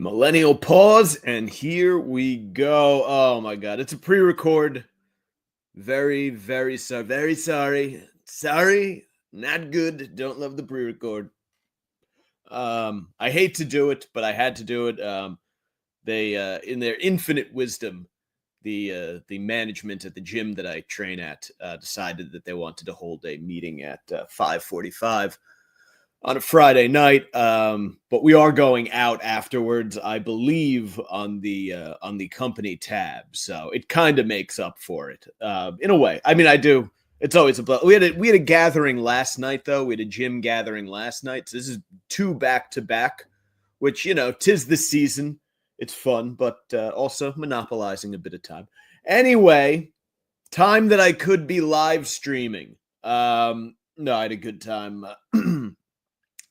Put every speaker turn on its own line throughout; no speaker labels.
Millennial pause, and here we go. Oh my god, it's a pre-record. Very, very sorry. Very sorry. Sorry, not good. Don't love the pre-record. I hate to do it, but I had to do it. They, in their infinite wisdom, the management at the gym that I train at decided that they wanted to hold a meeting at 5:45 on a Friday night. But we are going out afterwards, I believe, on the company tab, so it kind of makes up for it in a way. I mean, I do. It's always we had a gathering last night, though. We had a gym gathering last night, so this is 2 back-to-back, which, tis the season. It's fun, but also monopolizing a bit of time. Anyway, time that I could be live streaming. No, I had a good time.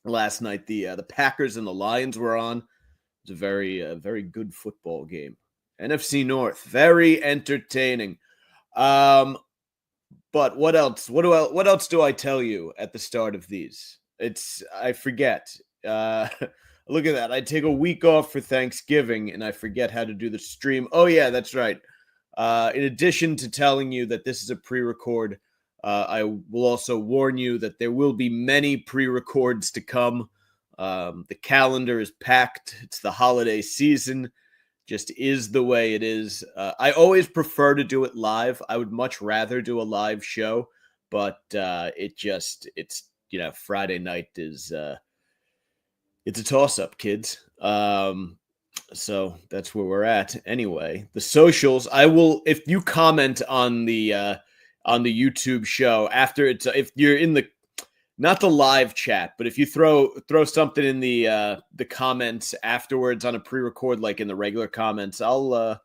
Last night, the Packers and the Lions were on. It was a very good football game. NFC North, very entertaining. But what else? What else do I tell you at the start of these? I forget. Look at that. I take a week off for Thanksgiving and I forget how to do the stream. Oh yeah, that's right. In addition to telling you that this is a pre-record, I will also warn you that there will be many pre-records to come. The calendar is packed. It's the holiday season. Just is the way it is. I always prefer to do it live. I would much rather do a live show, but it's Friday night is it's a toss-up, kids. So that's where we're at. Anyway, the socials. If you comment on the YouTube show after if you're in the, not the live chat, but if you throw something in the comments afterwards on a pre-record, like in the regular comments, I'll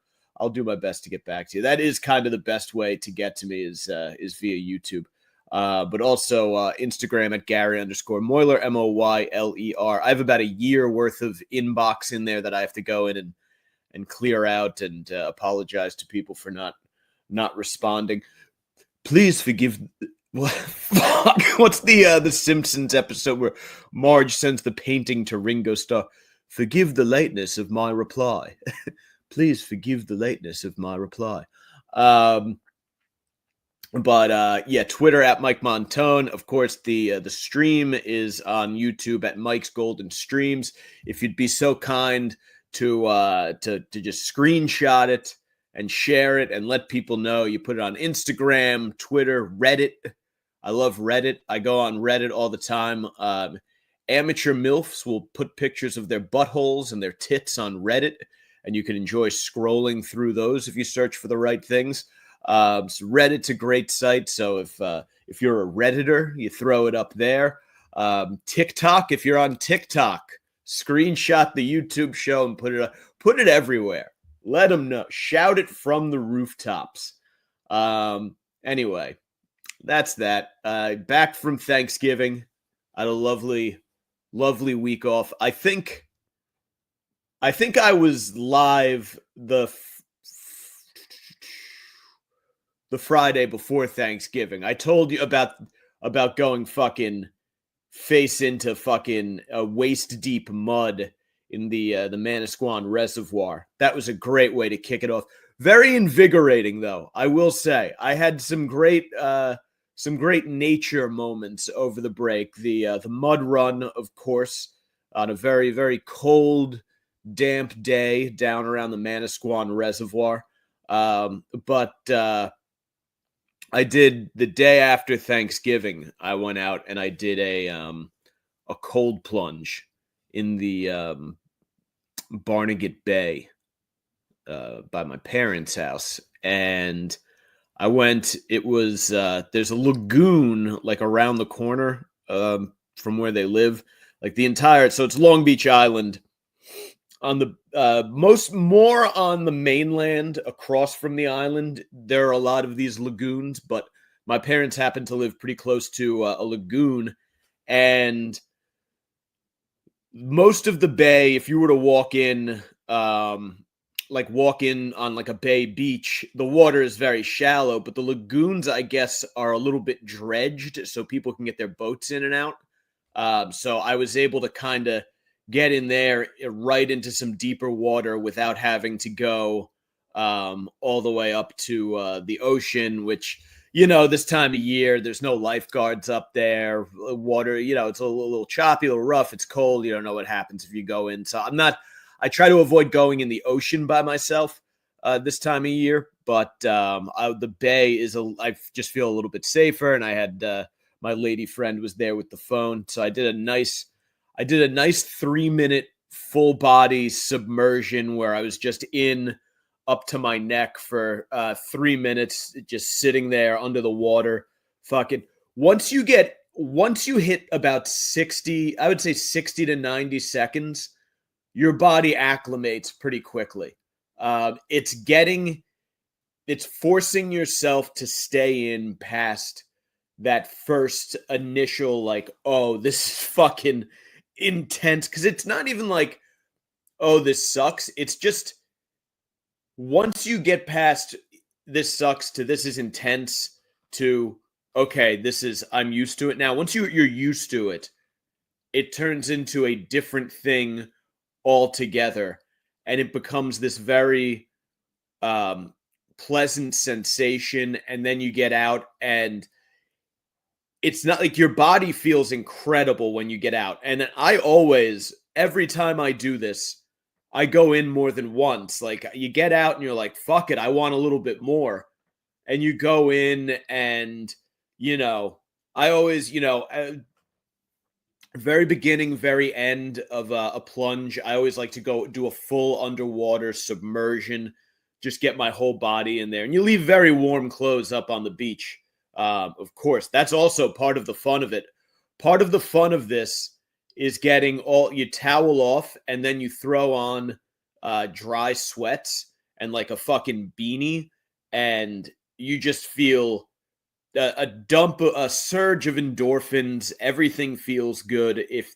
do my best to get back to you. That is kind of the best way to get to me is via YouTube. But also Instagram at Gary_Moyler, Moyler. I have about a year worth of inbox in there that I have to go in and clear out and apologize to people for not responding. Please forgive. What's the Simpsons episode where Marge sends the painting to Ringo Starr? Forgive the lateness of my reply. Please forgive the lateness of my reply. But Twitter at Mike Montone. Of course, the stream is on YouTube at Mike's Golden Streams. If you'd be so kind to just screenshot it and share it and let people know. You put it on Instagram, Twitter, Reddit. I love Reddit. I go on Reddit all the time. Amateur MILFs will put pictures of their buttholes and their tits on Reddit, and you can enjoy scrolling through those if you search for the right things. So Reddit's a great site. So if you're a Redditor, you throw it up there. TikTok, if you're on TikTok, screenshot the YouTube show and put it everywhere. Let them know. Shout it from the rooftops. Anyway, that's that. Back from Thanksgiving. I had a lovely week off. I think I was live the Friday before Thanksgiving. I told you about going fucking face into fucking waist deep mud in the Manasquan Reservoir. That was a great way to kick it off. Very invigorating, though. I will say I had some great nature moments over the break. The mud run, of course, on a very, very cold, damp day down around the Manasquan Reservoir. But I did the day after Thanksgiving. I went out and I did a cold plunge in the Barnegat Bay by my parents' house, and I went. It was there's a lagoon like around the corner from where they live, like the entire. So it's Long Beach Island on the more on the mainland across from the island. There are a lot of these lagoons, but my parents happen to live pretty close to a lagoon, and most of the bay, if you were to walk in on like a bay beach, the water is very shallow, but the lagoons, I guess, are a little bit dredged so people can get their boats in and out. So I was able to kind of get in there right into some deeper water without having to go all the way up to the ocean, which, this time of year, there's no lifeguards up there. Water, it's a little choppy, a little rough. It's cold. You don't know what happens if you go in. So I try to avoid going in the ocean by myself this time of year. But the bay I just feel a little bit safer. And I had my lady friend was there with the phone. So I did a nice 3-minute full body submersion where I was just in up to my neck for 3 minutes, just sitting there under the water. Fucking once you hit about 60, I would say 60 to 90 seconds, your body acclimates pretty quickly. It's forcing yourself to stay in past that first initial, like, oh, this is fucking intense. Because it's not even like, oh, this sucks. It's just, once you get past this sucks to this is intense to, okay, I'm used to it now. Once you're used to it, it turns into a different thing altogether. And it becomes this very pleasant sensation. And then you get out, and it's not like your body feels incredible when you get out. And every time I do this, I go in more than once. Like, you get out and you're like, fuck it, I want a little bit more. And you go in and, I always, very beginning, very end of a plunge, I always like to go do a full underwater submersion, just get my whole body in there. And you leave very warm clothes up on the beach. Of course, that's also part of the fun of it. Part of the fun of this is getting you towel off, and then you throw on dry sweats and like a fucking beanie, and you just feel a surge of endorphins. Everything feels good. If,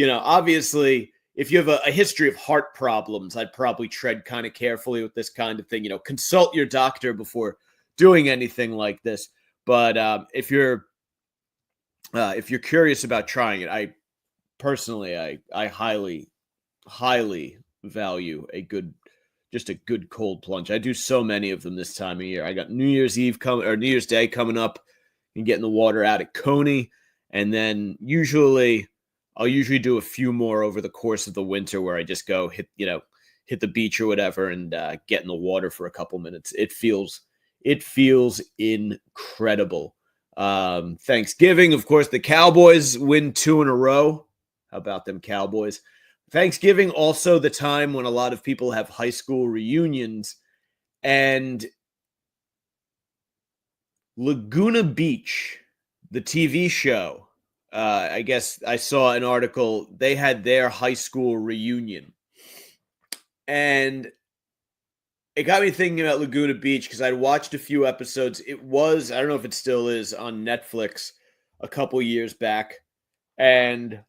obviously, if you have a history of heart problems, I'd probably tread kind of carefully with this kind of thing. Consult your doctor before doing anything like this. But if you're curious about trying it, I highly, highly value a good cold plunge. I do so many of them this time of year. I got New Year's Day coming up, and getting the water out at Coney, and then I'll usually do a few more over the course of the winter where I just go hit the beach or whatever and get in the water for a couple minutes. It feels incredible. Thanksgiving, of course, the Cowboys win 2 in a row. How about them Cowboys? Thanksgiving, also the time when a lot of people have high school reunions. And Laguna Beach, the TV show, I guess I saw an article, they had their high school reunion. And it got me thinking about Laguna Beach because I'd watched a few episodes. It was, I don't know if it still is, on Netflix a couple years back. And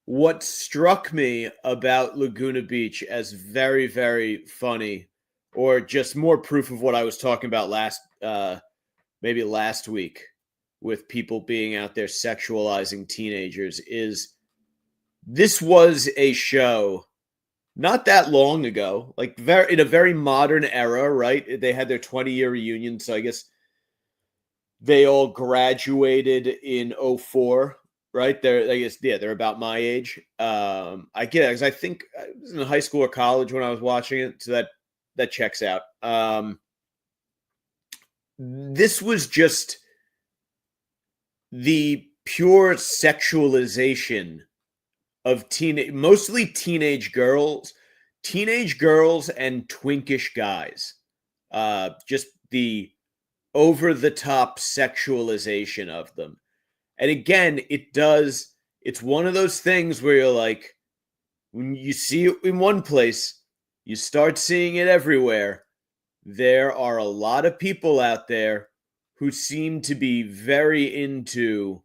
what struck me about Laguna Beach as very, very funny, or just more proof of what I was talking about last week with people being out there sexualizing teenagers, is this was a show not that long ago, like in a very modern era, right? They had their 20-year reunion, so I guess they all graduated in 2004. Right there, I guess, yeah, they're about my age. I get it, because I think I was in high school or college when I was watching it, so that checks out. This was just the pure sexualization of mostly teenage girls and twinkish guys. Just the over-the-top sexualization of them. And again, it's one of those things where you're like, when you see it in one place, you start seeing it everywhere. There are a lot of people out there who seem to be very into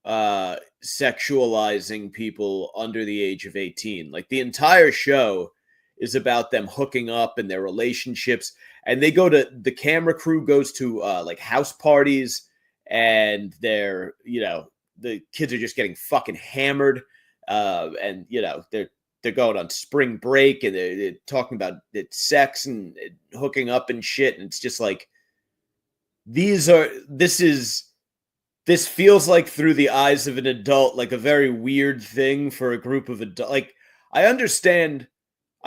sexualizing people under the age of 18. Like, the entire show is about them hooking up and their relationships. And the camera crew goes to like house parties, and the kids are just getting fucking hammered. and they're going on spring break, and they're talking about sex and hooking up and shit, and it's just like this feels like, through the eyes of an adult, like a very weird thing for a group of adults. Like, I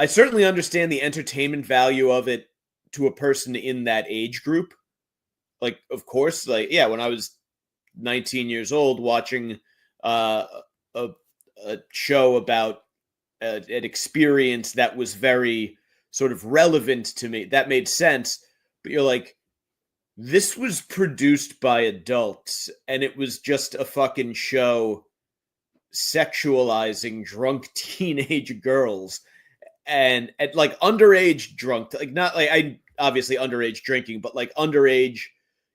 certainly understand the entertainment value of it to a person in that age group. Like, of course, like, yeah, when I was 19 years old watching a, a show about an experience that was very sort of relevant to me, that made sense. But you're like, this was produced by adults, and it was just a fucking show sexualizing drunk teenage girls and like underage drunk, like, not like, I obviously underage drinking, but like underage,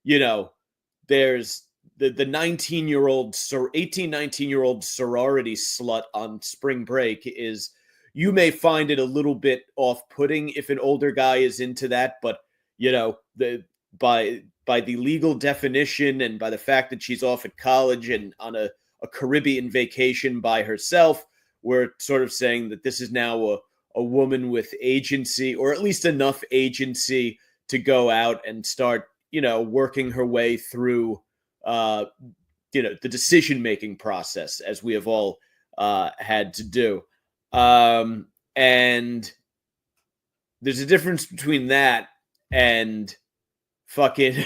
there's the 19-year-old 19-year-old sorority slut on spring break. Is, you may find it a little bit off-putting if an older guy is into that, but the by the legal definition, and by the fact that she's off at college and on a Caribbean vacation by herself, we're sort of saying that this is now a woman with agency, or at least enough agency to go out and start, working her way through, the decision-making process, as we have all had to do. And there's a difference between that and fucking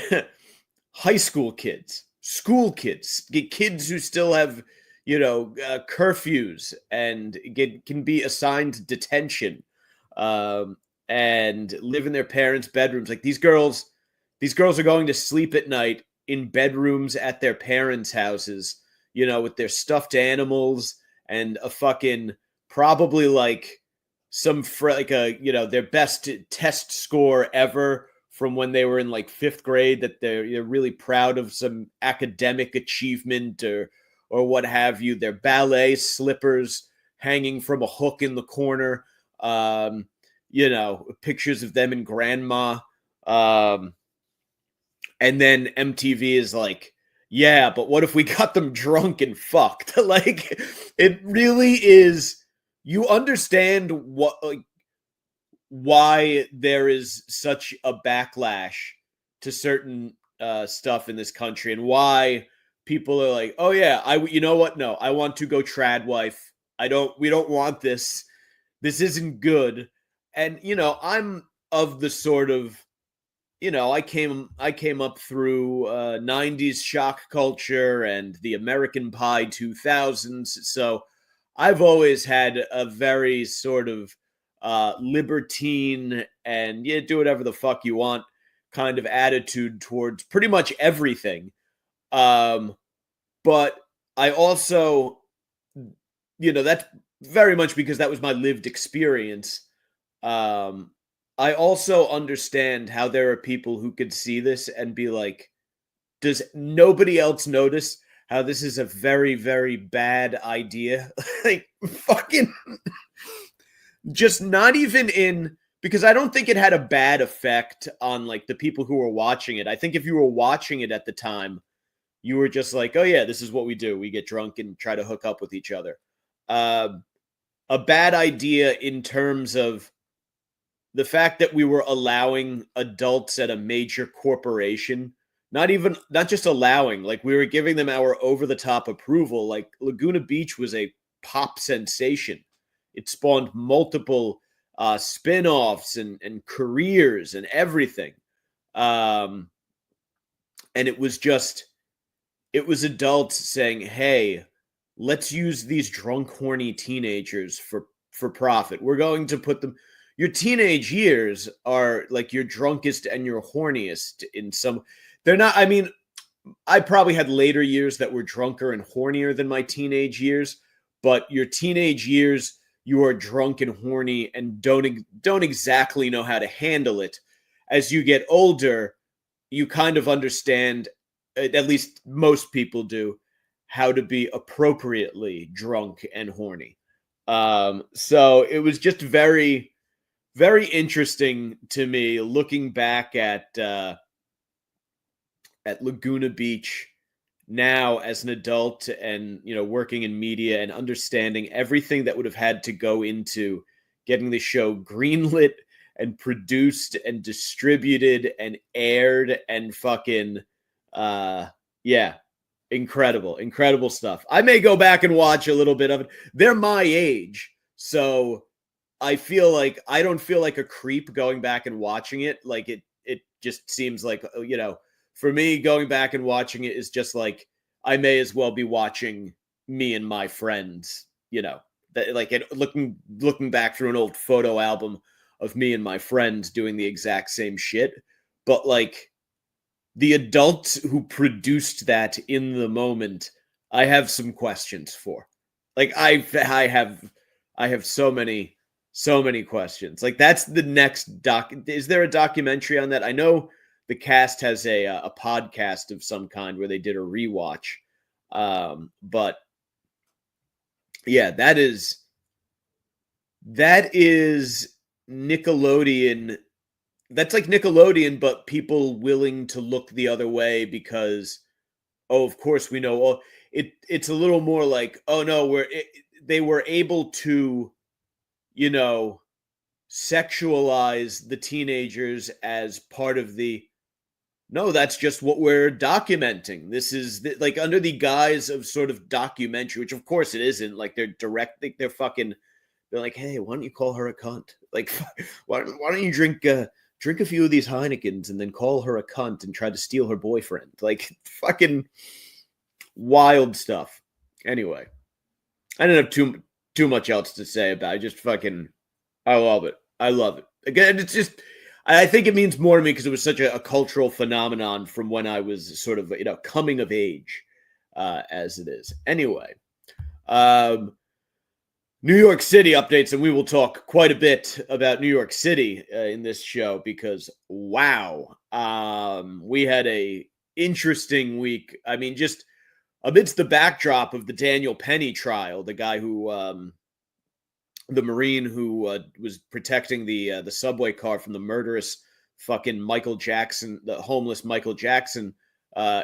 high school kids, school kids, kids who still have, curfews and can be assigned detention, and live in their parents' bedrooms. Like, these girls are going to sleep at night in bedrooms at their parents' houses, with their stuffed animals and a fucking, probably like their best test score ever from when they were in like 5th grade, that they're really proud of some academic achievement or what have you. Their ballet slippers hanging from a hook in the corner. Pictures of them and grandma. And then MTV is like, yeah, but what if we got them drunk and fucked? Like, it really is. You understand why there is such a backlash to certain stuff in this country, and why people are like, oh yeah, you know what? No, I want to go trad wife. We don't want this. This isn't good. And, I'm of the sort of, I came up through 90s shock culture and the American Pie 2000s. So I've always had a very sort of libertine and do whatever the fuck you want kind of attitude towards pretty much everything. But I also, that's very much because that was my lived experience. I also understand how there are people who could see this and be like, does nobody else notice how this is a very, very bad idea? Like, fucking just not even in, because I don't think it had a bad effect on like the people who were watching it. I think if you were watching it at the time, you were just like, oh yeah, this is what we do. We get drunk and try to hook up with each other. A bad idea in terms of the fact that we were allowing adults at a major corporation, not just allowing, like, we were giving them our over-the-top approval. Like, Laguna Beach was a pop sensation. It spawned multiple spin-offs and careers and everything. And it was adults saying, hey, let's use these drunk, horny teenagers for profit. We're going to put them... Your teenage years are like your drunkest and your horniest in some... They're not... I mean, I probably had later years that were drunker and hornier than my teenage years, but your teenage years, you are drunk and horny and don't exactly know how to handle it. As you get older, you kind of understand, at least most people do, how to be appropriately drunk and horny. So it was just very, very interesting to me looking back at Laguna Beach now as an adult and, working in media and understanding everything that would have had to go into getting the show greenlit and produced and distributed and aired and fucking, yeah, incredible stuff. I may go back and watch a little bit of it. They're my age, so I feel like I don't feel like a creep going back and watching it. Like it just seems like, for me, going back and watching it is just like I may as well be watching me and my friends, that like looking back through an old photo album of me and my friends doing the exact same shit. But like the adults who produced that in the moment, I have some questions for. Like I have so many questions. Like that's the next doc. Is there a documentary on that? I know the cast has a podcast of some kind where they did a rewatch. But yeah, that is Nickelodeon. That's like Nickelodeon, but people willing to look the other way because, oh, of course we know. Well, it's a little more like, oh no, they were able to, sexualize the teenagers as part of the. No, that's just what we're documenting. This is like under the guise of sort of documentary, which of course it isn't. Like they're like, hey, why don't you call her a cunt? Like, why don't you drink a few of these Heinekens and then call her a cunt and try to steal her boyfriend? Like, fucking wild stuff. Anyway, I didn't have too much else to say about it. Just fucking, I love it. Again, it's just, I think it means more to me because it was such a cultural phenomenon from when I was sort of, coming of age, as it is. Anyway, New York City updates, and we will talk quite a bit about New York City in this show because, wow, we had a interesting week. I mean, just amidst the backdrop of the Daniel Penny trial, the guy who, the Marine who was protecting the subway car from the murderous fucking Michael Jackson, the homeless Michael Jackson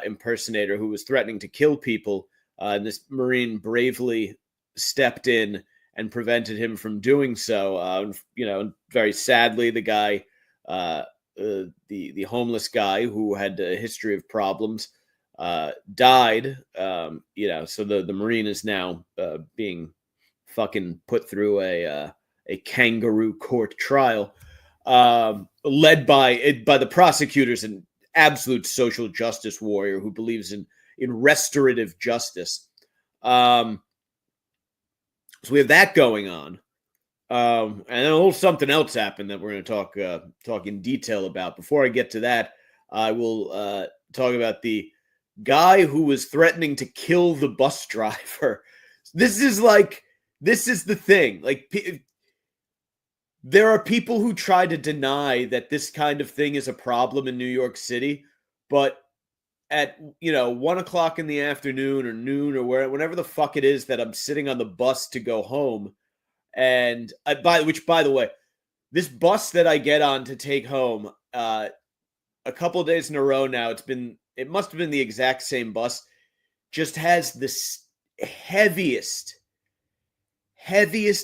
impersonator who was threatening to kill people. And this Marine bravely stepped in and prevented him from doing so. Very sadly, the guy, the homeless guy who had a history of problems, died. So the Marine is now being fucking put through a kangaroo court trial, led by the prosecutors, an absolute social justice warrior who believes in restorative justice. So we have that going on, and then a little something else happened that we're going to talk in detail about. Before I get to that, I will talk about the guy who was threatening to kill the bus driver. This is the thing. Like, there are people who try to deny that this kind of thing is a problem in New York City, but at 1 o'clock in the afternoon or noon or whenever the fuck it is that I'm sitting on the bus to go home, and by the way, this bus that I get on to take home, a couple of days in a row now, it must have been the exact same bus, just has this heaviest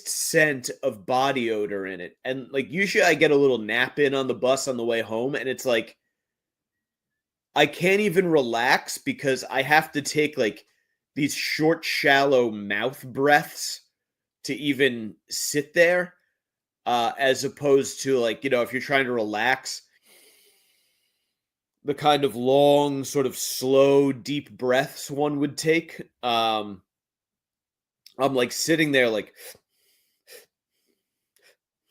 scent of body odor in it. And like usually I get a little nap in on the bus on the way home, and it's like I can't even relax because I have to take like these short, shallow mouth breaths to even sit there, as opposed to like, if you're trying to relax, the kind of long, sort of slow, deep breaths one would take. I'm like sitting there, like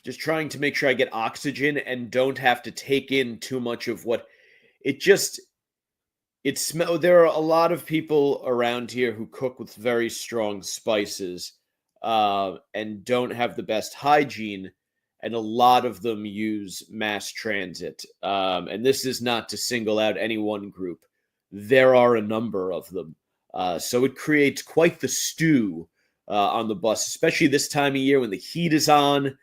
just trying to make sure I get oxygen and don't have to take in too much of what there are a lot of people around here who cook with very strong spices, and don't have the best hygiene. And a lot of them use mass transit. And this is not to single out any one group. There are a number of them. So it creates quite the stew on the bus, especially this time of year when the heat is on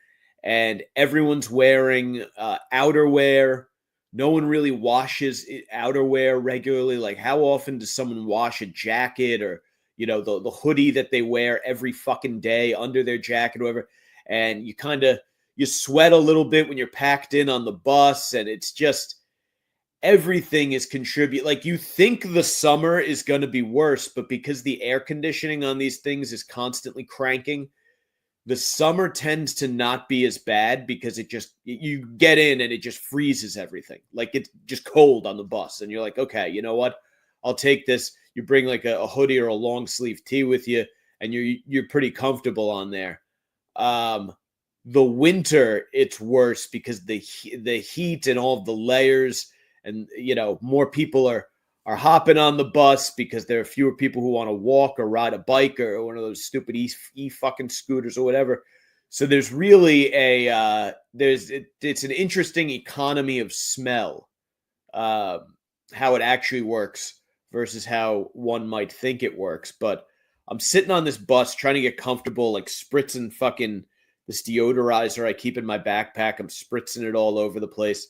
and everyone's wearing outerwear. No one really washes outerwear regularly. Like, how often does someone wash a jacket or, the hoodie that they wear every fucking day under their jacket or whatever? And you sweat a little bit when you're packed in on the bus, and it's just everything is contribute. Like, you think the summer is going to be worse, but because the air conditioning on these things is constantly cranking, the summer tends to not be as bad because you get in and it just freezes everything. Like, it's just cold on the bus, and you're like, okay, you know what? I'll take this. You bring like a hoodie or a long sleeve tee with you, and you're pretty comfortable on there. The winter, it's worse because the heat and all the layers, and more people are hopping on the bus because there are fewer people who want to walk or ride a bike or one of those stupid e fucking scooters or whatever. So there's really it's an interesting economy of smell, how it actually works versus how one might think it works. But I'm sitting on this bus trying to get comfortable, like spritzing fucking this deodorizer I keep in my backpack. I'm spritzing it all over the place.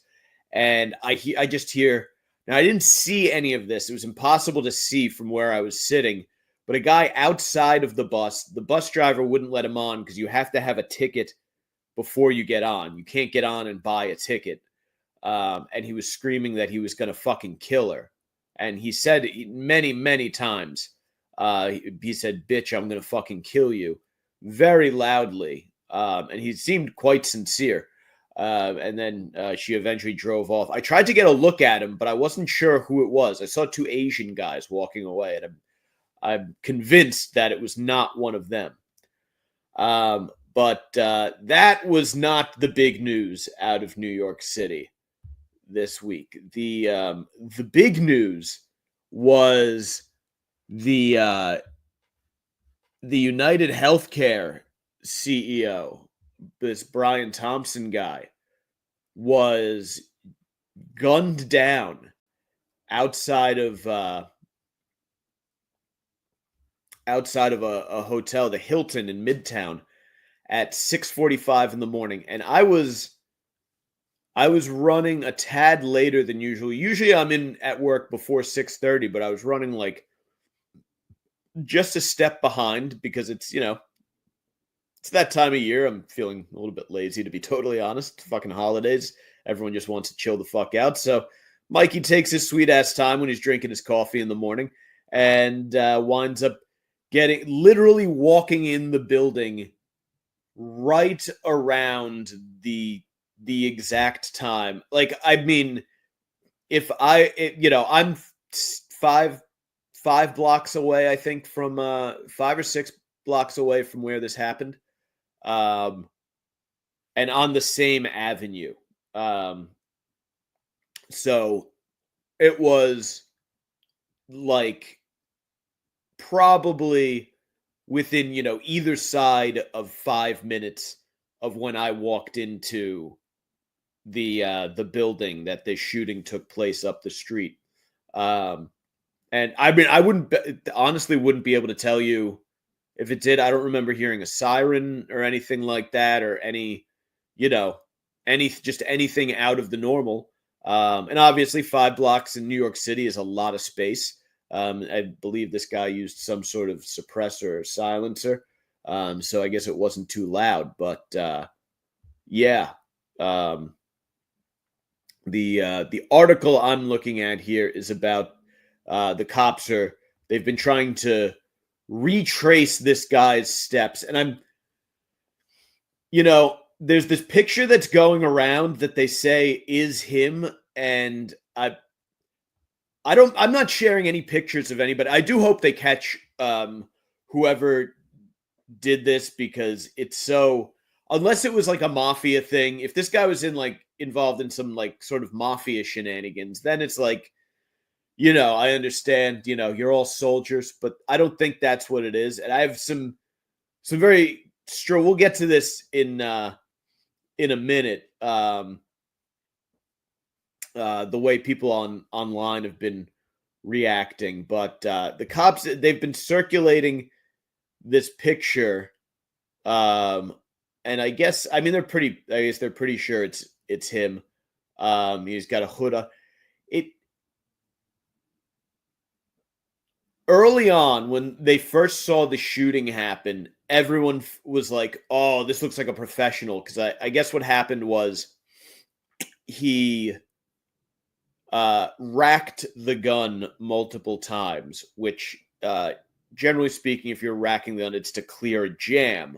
And I just hear, now I didn't see any of this. It was impossible to see from where I was sitting, but a guy outside of the bus driver wouldn't let him on because you have to have a ticket before you get on. You can't get on and buy a ticket. And he was screaming that he was going to fucking kill her. And he said many, many times, he said, bitch, I'm going to fucking kill you, very loudly. And he seemed quite sincere. And then she eventually drove off. I tried to get a look at him, but I wasn't sure who it was. I saw two Asian guys walking away, and I'm convinced that it was not one of them. But that was not the big news out of New York City this week. The big news was the UnitedHealthcare CEO, this Brian Thompson guy, was gunned down outside of a hotel, the Hilton in Midtown, at 6:45 in the morning. And I was running a tad later than usual. Usually I'm in at work before 6:30, but I was running like just a step behind because it's that time of year. I'm feeling a little bit lazy, to be totally honest. Fucking holidays. Everyone just wants to chill the fuck out. So Mikey takes his sweet ass time when he's drinking his coffee in the morning and winds up literally walking in the building right around the exact time. Like, I mean, I'm five blocks away, I think, from 5 or 6 blocks away from where this happened. And on the same avenue. So it was like probably within, either side of 5 minutes of when I walked into the building that this shooting took place up the street. And I mean, I honestly wouldn't be able to tell you if it did. I don't remember hearing a siren or anything like that, or any, anything out of the normal. And obviously 5 blocks in New York City is a lot of space. I believe this guy used some sort of suppressor or silencer. So I guess it wasn't too loud, but yeah. The article I'm looking at here is about the cops they've been trying to retrace this guy's steps. And there's this picture that's going around that they say is him. And I'm not sharing any pictures of anybody. I do hope they catch whoever did this, because it's so, unless it was like a mafia thing, if this guy was involved in some sort of mafia shenanigans, then it's like, I understand, you're all soldiers, but I don't think that's what it is. And I have some very strong, we'll get to this in a minute. The way people online have been reacting, but the cops, they've been circulating this picture. And they're pretty sure it's him. He's got a hood on. It early on when they first saw the shooting happen, everyone was like, "Oh, this looks like a professional." Because I guess what happened was he racked the gun multiple times, which generally speaking, if you're racking the gun, it's to clear a jam.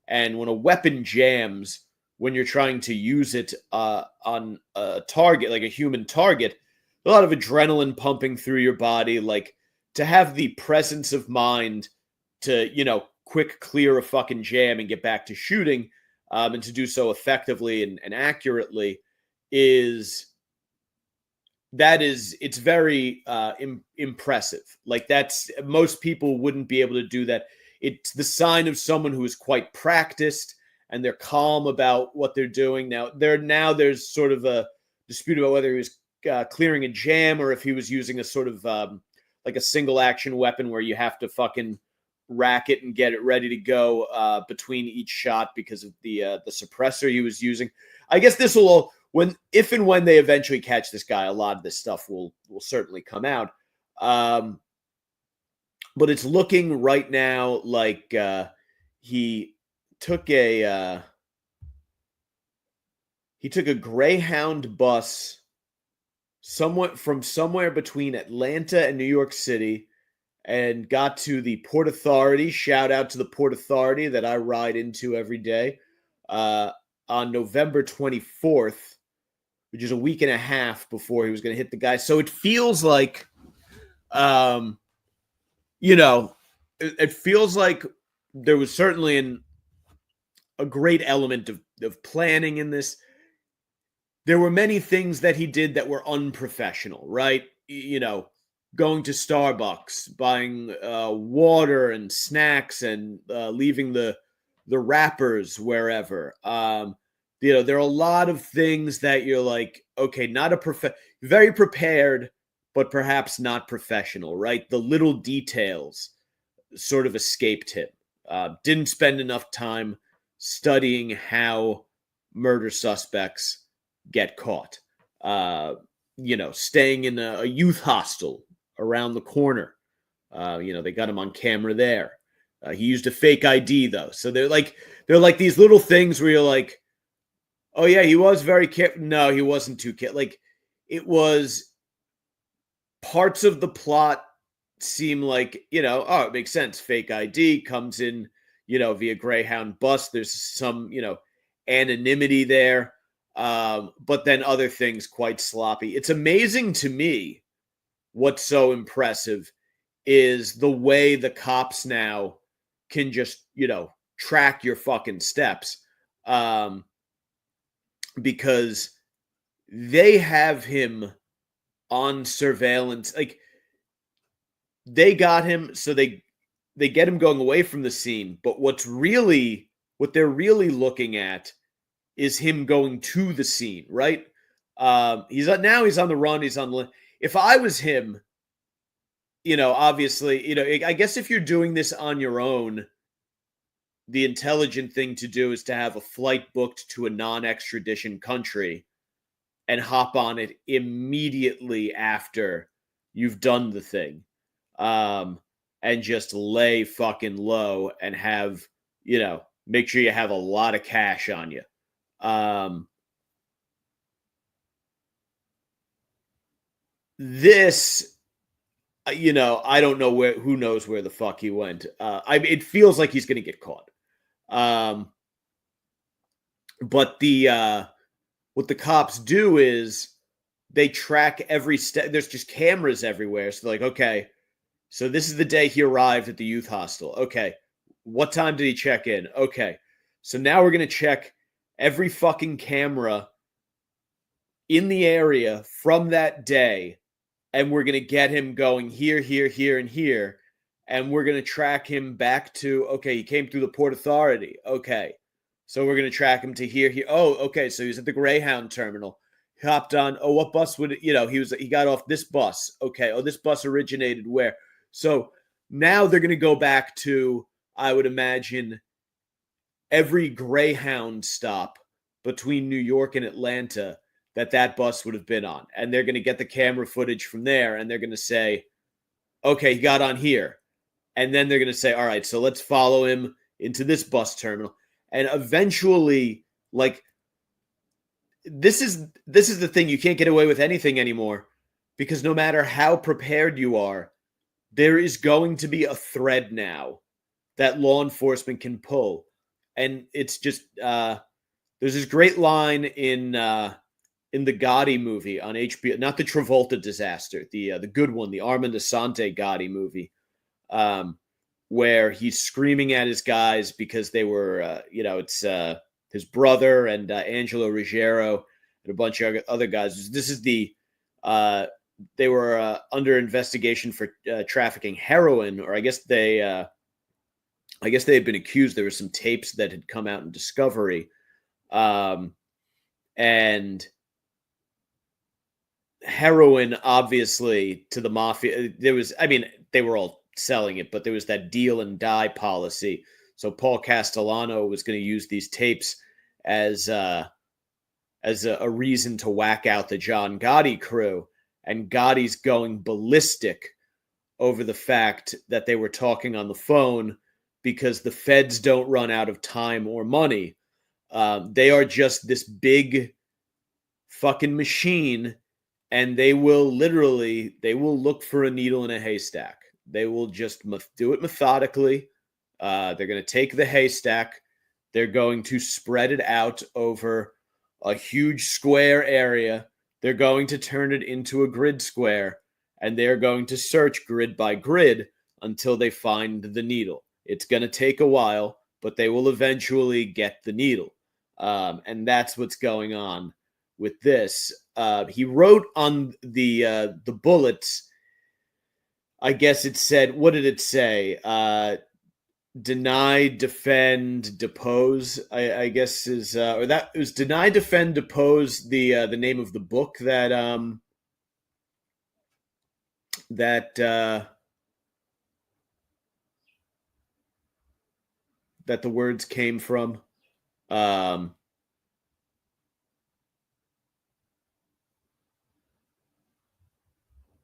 And when a weapon jams, when you're trying to use it on a target, like a human target, a lot of adrenaline pumping through your body, like to have the presence of mind to, quick clear a fucking jam and get back to shooting, and to do so effectively and accurately is it's very impressive. Like that's most people wouldn't be able to do that. It's the sign of someone who is quite practiced and they're calm about what they're doing. There's sort of a dispute about whether he was clearing a jam or if he was using a sort of like a single action weapon where you have to fucking rack it and get it ready to go between each shot because of the suppressor he was using. I guess this will if and when they eventually catch this guy, a lot of this stuff will certainly come out. But it's looking right now like he took a Greyhound bus somewhere between Atlanta and New York City and got to the Port Authority. Shout out to the Port Authority that I ride into every day on November 24th, which is a week and a half before he was going to hit the guy. So it feels like, it feels like there was certainly a great element of planning in this. There were many things that he did that were unprofessional, right? Going to Starbucks, buying water and snacks and leaving the wrappers wherever. There are a lot of things that you're like, okay, not very prepared, but perhaps not professional, right? The little details sort of escaped him. Didn't spend enough time studying how murder suspects get caught. Staying in a youth hostel around the corner. They got him on camera there. He used a fake ID though. So they're like these little things where you're like, oh yeah, he was very careful. No, he wasn't too careful. Like it was parts of the plot seem like, it makes sense. Fake ID comes in, via Greyhound bus. There's some, anonymity there. But then other things quite sloppy. It's amazing to me what's so impressive is the way the cops now can just, track your fucking steps. Because they have him on surveillance. Like they got him, so they get him going away from the scene. But what they're really looking at is him going to the scene, right? He's on the run. He's on the. If I was him, obviously, I guess if you're doing this on your own, the intelligent thing to do is to have a flight booked to a non-extradition country and hop on it immediately after you've done the thing. And just lay fucking low and have, make sure you have a lot of cash on you. This, I don't know who knows where the fuck he went. It feels like he's going to get caught. But what the cops do is they track every step. There's just cameras everywhere. So they're like, okay, so this is the day he arrived at the youth hostel. Okay. What time did he check in? Okay. So now we're going to check every fucking camera in the area from that day. And we're going to get him going here, here, here, and here. And we're going to track him back to, okay, he came through the Port Authority. Okay. So we're going to track him to here. Oh, okay. So he's at the Greyhound terminal. He hopped on. Oh, what bus would he got off this bus. Okay. Oh, this bus originated where? So now they're going to go back to, I would imagine, every Greyhound stop between New York and Atlanta that bus would have been on. And they're going to get the camera footage from there, and they're going to say, okay, he got on here. And then they're going to say, all right, so let's follow him into this bus terminal. And eventually, like, this is the thing. You can't get away with anything anymore, because no matter how prepared you are, there is going to be a thread now that law enforcement can pull. And it's just, there's this great line in the Gotti movie on HBO, not the Travolta disaster, the good one, the Armand Assante Gotti movie, where he's screaming at his guys because they were, it's his brother and Angelo Ruggiero and a bunch of other guys. This is they were under investigation for trafficking heroin, or I guess they had been accused. There were some tapes that had come out in Discovery, and heroin, obviously, to the mafia, they were all selling it, but there was that deal and die policy. So Paul Castellano was going to use these tapes as a reason to whack out the John Gotti crew. And Gotti's going ballistic over the fact that they were talking on the phone because the feds don't run out of time or money. They are just this big fucking machine, and they will look for a needle in a haystack. They will just do it methodically. They're going to take the haystack. They're going to spread it out over a huge square area. They're going to turn it into a grid square, and they're going to search grid by grid until they find the needle. It's going to take a while, but they will eventually get the needle. And that's what's going on with this. He wrote on the bullets, I guess it said, what did it say? Deny, defend, depose, I guess is, or that it was deny, defend, depose, the name of the book that the words came from. Let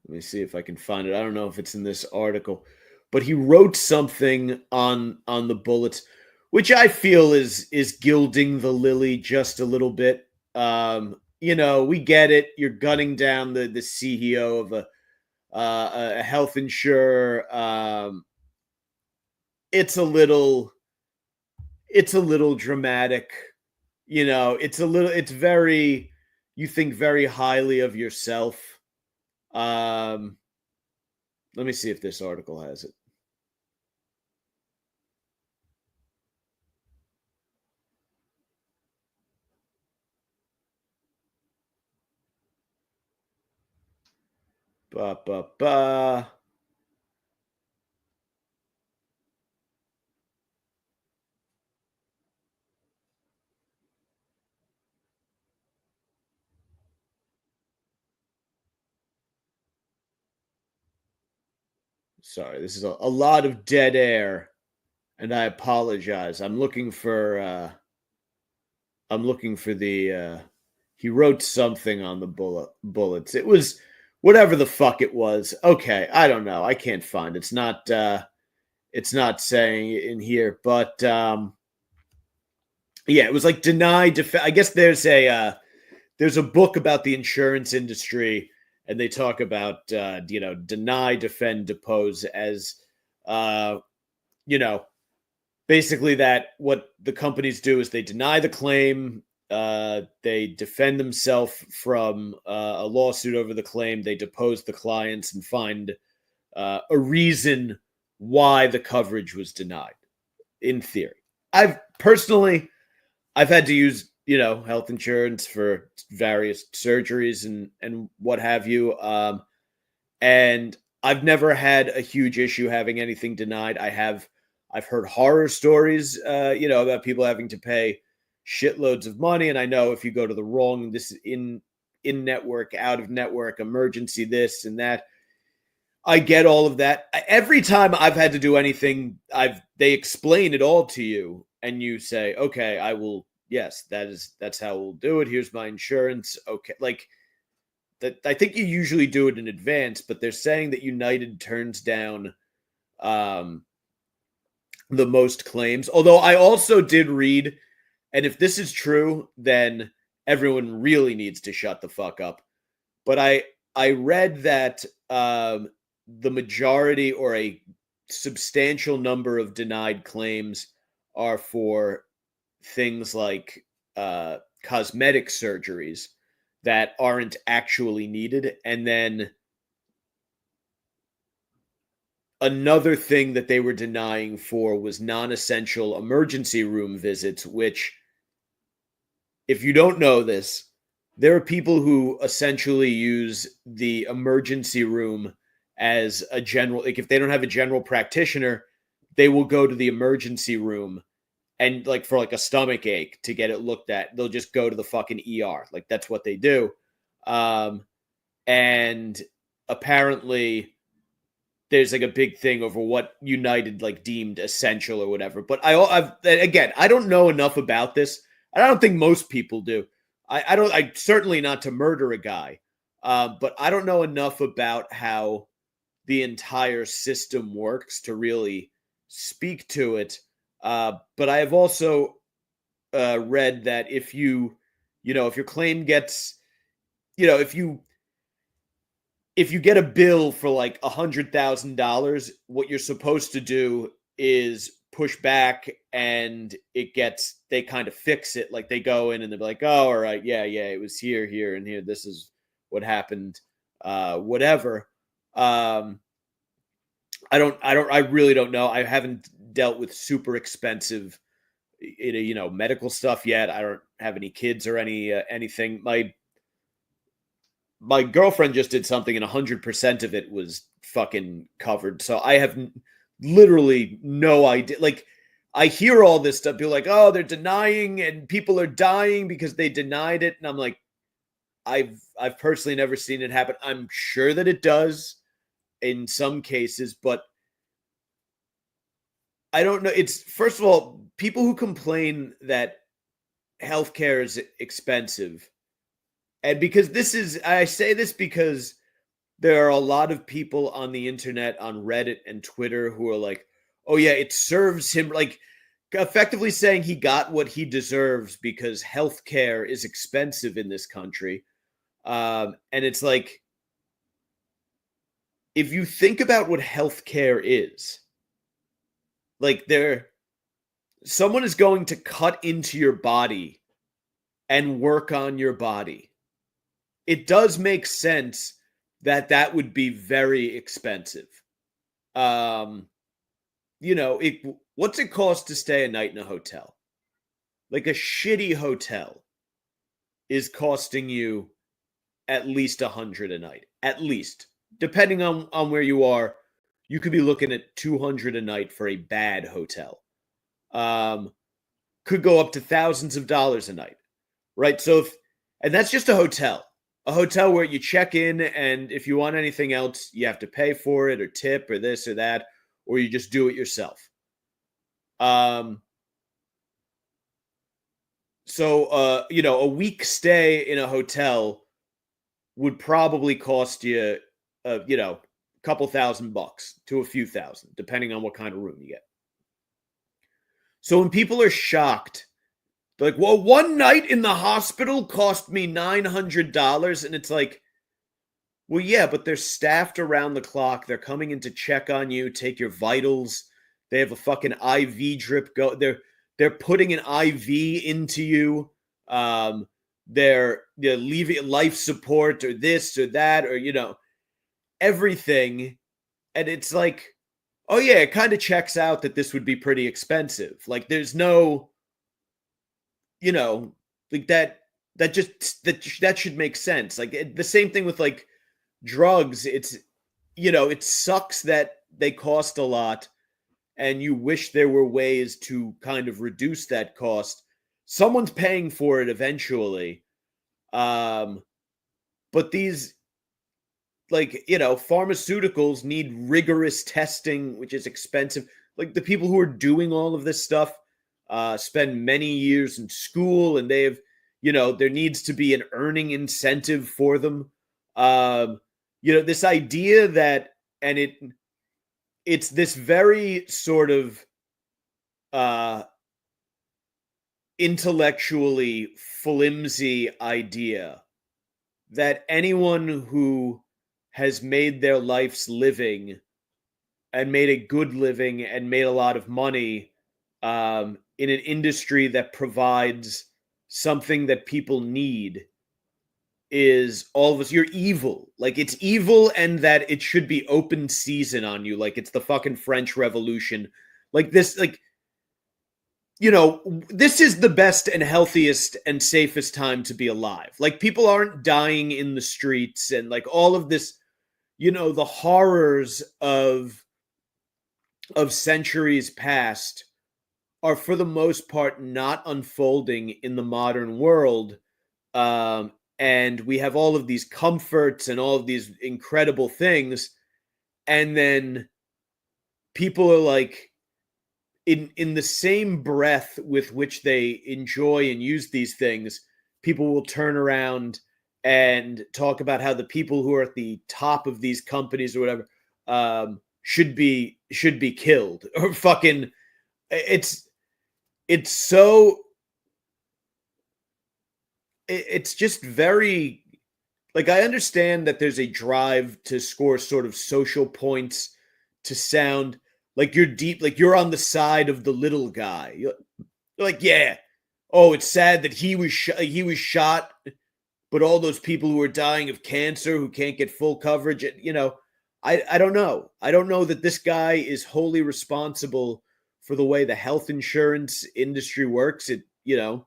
me see if I can find it. I don't know if it's in this article, but he wrote something on the bullets, which I feel is gilding the lily just a little bit. We get it. You're gunning down the CEO of a health insurer. It's a little dramatic. It's very, you think very highly of yourself. Let me see if this article has it. Sorry, this is a lot of dead air, and I apologize. I'm looking for the he wrote something on the bullets. It was whatever the fuck it was. Okay, I don't know. I can't find it. It's not saying in here, but yeah, it was like deny, defend. I guess there's a book about the insurance industry, and they talk about deny, defend, depose as basically that what the companies do is they deny the claim, they defend themselves from a lawsuit over the claim, they depose the clients and find a reason why the coverage was denied. In theory, I've had to use health insurance for various surgeries and what have you, and I've never had a huge issue having anything denied. I've heard horror stories, about people having to pay shitloads of money. And I know if you go to the wrong, this is in network, out of network, emergency, this and that. I get all of that. Every time I've had to do anything, they explain it all to you, and you say, okay, I will yes, that's how we'll do it. Here's my insurance. Okay. Like that, I think you usually do it in advance, but they're saying that United turns down um the most claims. Although I also did read, and if this is true, then everyone really needs to shut the fuck up. But I read that the majority or a substantial number of denied claims are for things like cosmetic surgeries that aren't actually needed. And then another thing that they were denying for was non-essential emergency room visits, which, if you don't know this, there are people who essentially use the emergency room as a general, like if they don't have a general practitioner, they will go to the emergency room and like for like a stomach ache to get it looked at, they'll just go to the fucking ER. Like that's what they do. And apparently there's like a big thing over what United like deemed essential or whatever. But I don't know enough about this. I don't think most people do. I certainly not to murder a guy, but I don't know enough about how the entire system works to really speak to it. But I have also read that if if your claim gets, if you get a bill for like $100,000, what you're supposed to do is push back and they kind of fix it. Like they go in and they're like, oh, all right, yeah, it was here, and here. This is what happened. Whatever. I really don't know. I haven't dealt with super expensive, medical stuff yet. I don't have any kids or anything. My girlfriend just did something and 100% of it was fucking covered. So I have literally no idea. Like I hear all this stuff. People are like, oh, they're denying and people are dying because they denied it. And I'm like, I've personally never seen it happen. I'm sure that it does in some cases, but I don't know. It's, first of all, people who complain that healthcare is expensive. And because I say this because there are a lot of people on the internet, on Reddit and Twitter, who are like, oh yeah, it serves him, like effectively saying he got what he deserves because healthcare is expensive in this country. And it's like, if you think about what healthcare is, like someone is going to cut into your body and work on your body. It does make sense that would be very expensive. What's it cost to stay a night in a hotel? Like a shitty hotel is costing you at least $100 a night. At least. Depending on where you are, you could be looking at $200 a night for a bad hotel. Could go up to thousands of dollars a night. Right? And that's just a hotel. A hotel where you check in, and if you want anything else, you have to pay for it or tip or this or that, or you just do it yourself. A week stay in a hotel would probably cost you, a couple $1,000 to a few thousand, depending on what kind of room you get. So when people are shocked, they're like, well, one night in the hospital cost me $900. And it's like, well, yeah, but they're staffed around the clock. They're coming in to check on you, take your vitals. They have a fucking IV drip go. They're putting an IV into you. They're leaving life support or this or that or, everything. And it's like, oh yeah, it kind of checks out that this would be pretty expensive. Like there's no, like that should make sense. Like the same thing with like drugs. It's, it sucks that they cost a lot and you wish there were ways to kind of reduce that cost. Someone's paying for it eventually. But these, like, pharmaceuticals need rigorous testing, which is expensive. Like the people who are doing all of this stuff, spend many years in school, and they have, there needs to be an earning incentive for them. This idea that, and it's this very sort of intellectually flimsy idea that anyone who has made their life's living and made a good living and made a lot of money in an industry that provides something that people need is all of us, you're evil. Like, it's evil, and that it should be open season on you. Like, it's the fucking French Revolution. Like this, like, this is the best and healthiest and safest time to be alive. Like, people aren't dying in the streets, and like all of this, the horrors of centuries past are for the most part not unfolding in the modern world. And we have all of these comforts and all of these incredible things. And then people are like, in the same breath with which they enjoy and use these things, people will turn around and talk about how the people who are at the top of these companies or whatever should be killed, or fucking, it's just very, like, I understand that there's a drive to score sort of social points, to sound like you're deep, like you're on the side of the little guy. You're like, yeah, oh, it's sad that he was shot, but all those people who are dying of cancer who can't get full coverage, I don't know. I don't know that this guy is wholly responsible for the way the health insurance industry works. The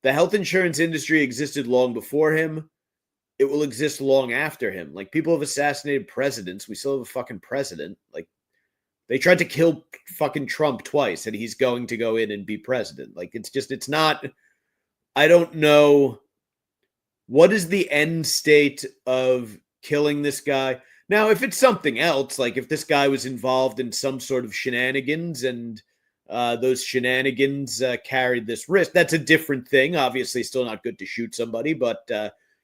health insurance industry existed long before him. It will exist long after him. Like, people have assassinated presidents. We still have a fucking president. Like, they tried to kill fucking Trump twice, and he's going to go in and be president. Like, it's not, I don't know what is the end state of killing this guy. Now, if it's something else, like if this guy was involved in some sort of shenanigans, and those shenanigans carried this risk, that's a different thing. Obviously, still not good to shoot somebody, but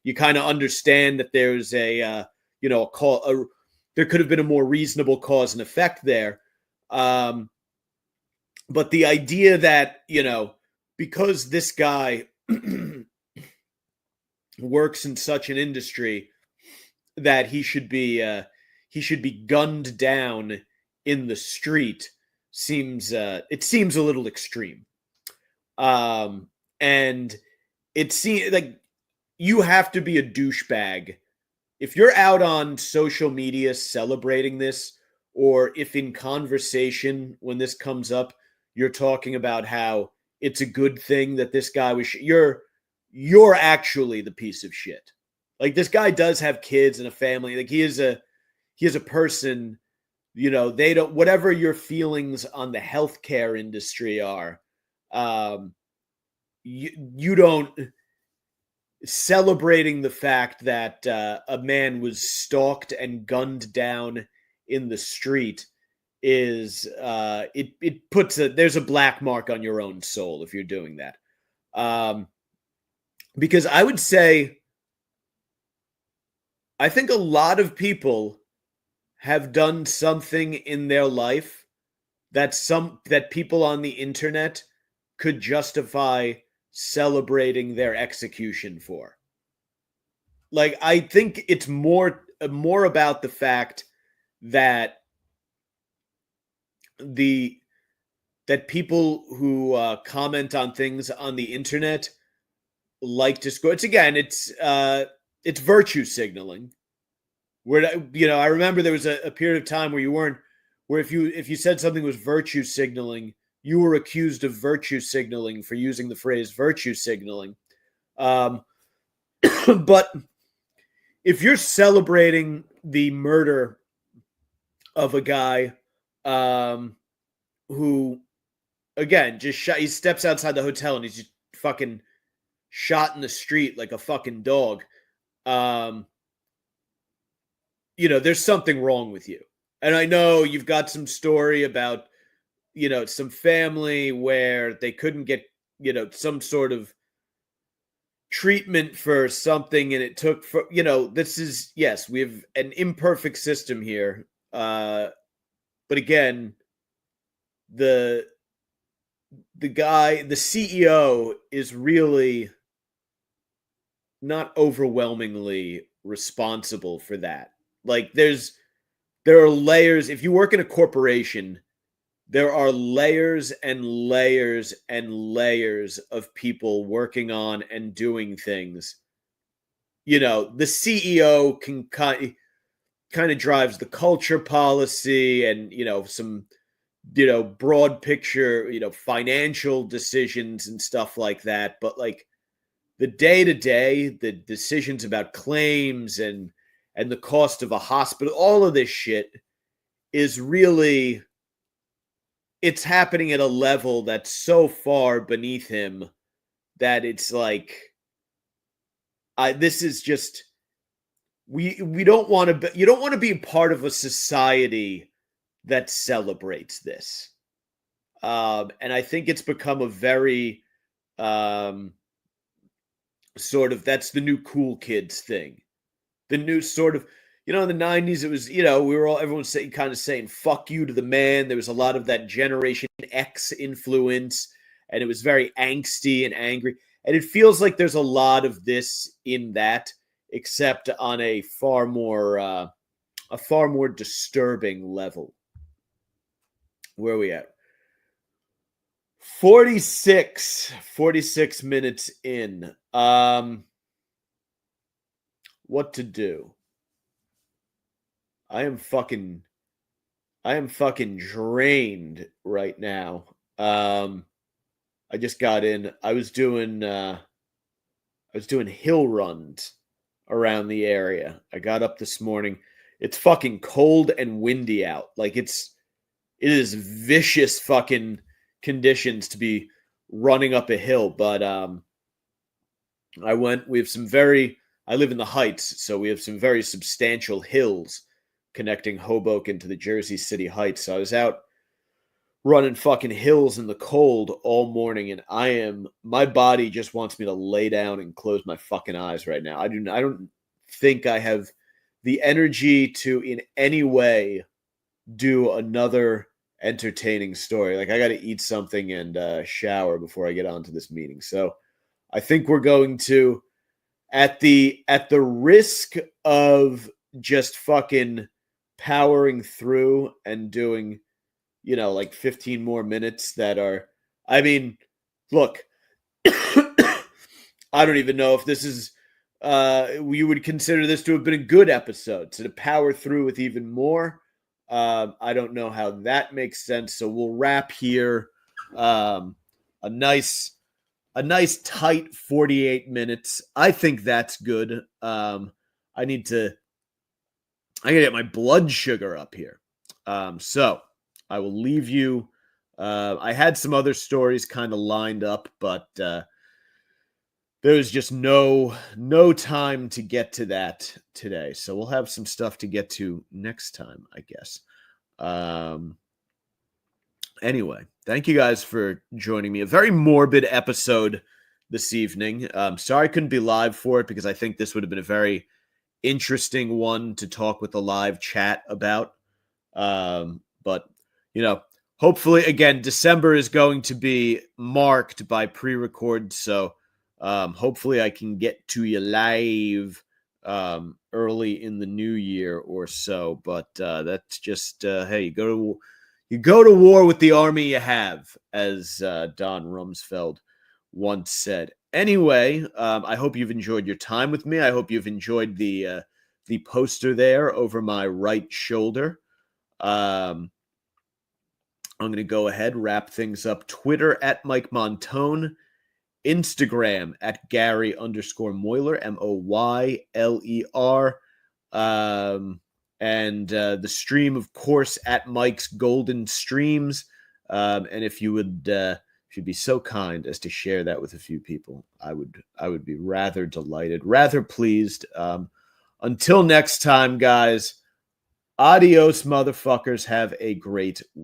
you kind of understand that there's a call. There could have been a more reasonable cause and effect there. But the idea that, because this guy works in such an industry, that he should be gunned down in the street seems a little extreme. And it seems like you have to be a douchebag if you're out on social media celebrating this, or if in conversation when this comes up, you're talking about how it's a good thing that this guy was, you're actually the piece of shit. Like, this guy does have kids and a family. Like, he is a person, they don't, whatever your feelings on the healthcare industry are, you don't, celebrating the fact that a man was stalked and gunned down in the street is it puts there's a black mark on your own soul if you're doing that. Because I would say, I think a lot of people have done something in their life that people on the internet could justify celebrating their execution for. Like, I think it's more about the fact that people who comment on things on the internet like to score. It's virtue signaling. Where, I remember there was a period of time where if you said something was virtue signaling, you were accused of virtue signaling for using the phrase virtue signaling. But if you're celebrating the murder of a guy who, again, just shot, he steps outside the hotel and he's just fucking shot in the street like a fucking dog, there's something wrong with you. And I know you've got some story about, some family where they couldn't get, some sort of treatment for something, and it took for, this is, yes, we have an imperfect system here. But again, the guy, the CEO, is really not overwhelmingly responsible for that. Like there are layers. If you work in a corporation, there are layers and layers and layers of people working on and doing things. The CEO can kind of drives the culture policy and, some, broad picture, financial decisions and stuff like that. But like the day to day, the decisions about claims and the cost of a hospital, all of this shit is really, it's happening at a level that's so far beneath him that it's like, this is just, we don't want to you don't want to be part of a society that celebrates this. And I think it's become a very sort of, that's the new cool kids thing. The new sort of, in the 90s, it was, everyone saying, kind of saying, fuck you to the man. There was a lot of that Generation X influence, and it was very angsty and angry. And it feels like there's a lot of this in that, except on a far more disturbing level. Where are we at? 46 minutes in. What to do? I am fucking drained right now. I just got in. I was doing hill runs around the area. I got up this morning. It's fucking cold and windy out. Like it is vicious fucking conditions to be running up a hill. But I live in the Heights, so we have some very substantial hills connecting Hoboken to the Jersey City Heights. So I was out running fucking hills in the cold all morning, and my body just wants me to lay down and close my fucking eyes right now. I don't think I have the energy to in any way do another entertaining story. Like I got to eat something and shower before I get onto this meeting. So I think we're going to, at the risk of just fucking powering through and doing, like 15 more minutes that are, I mean, look, I don't even know if this is, we would consider this to have been a good episode. So to power through with even more, I don't know how that makes sense. So we'll wrap here. A nice tight 48 minutes. I think that's good. I gotta get my blood sugar up here. So I will leave you. I had some other stories kind of lined up, but there's just no time to get to that today. So we'll have some stuff to get to next time, I guess. Anyway, thank you guys for joining me. A very morbid episode this evening. Sorry I couldn't be live for it, because I think this would have been a very interesting one to talk with a live chat about. But, hopefully, again, December is going to be marked by pre-record. So hopefully I can get to you live early in the new year or so. But that's just, hey, you go to war with the army you have, as Don Rumsfeld once said. Anyway, I hope you've enjoyed your time with me. I hope you've enjoyed the poster there over my right shoulder. I'm going to go ahead, wrap things up. Twitter at Mike Montone. Instagram at Gary_Moyler, Moyler. And the stream, of course, at Mike's Golden Streams. And if you'd be so kind as to share that with a few people, I would be rather delighted, rather pleased. Until next time, guys, adios, motherfuckers. Have a great week.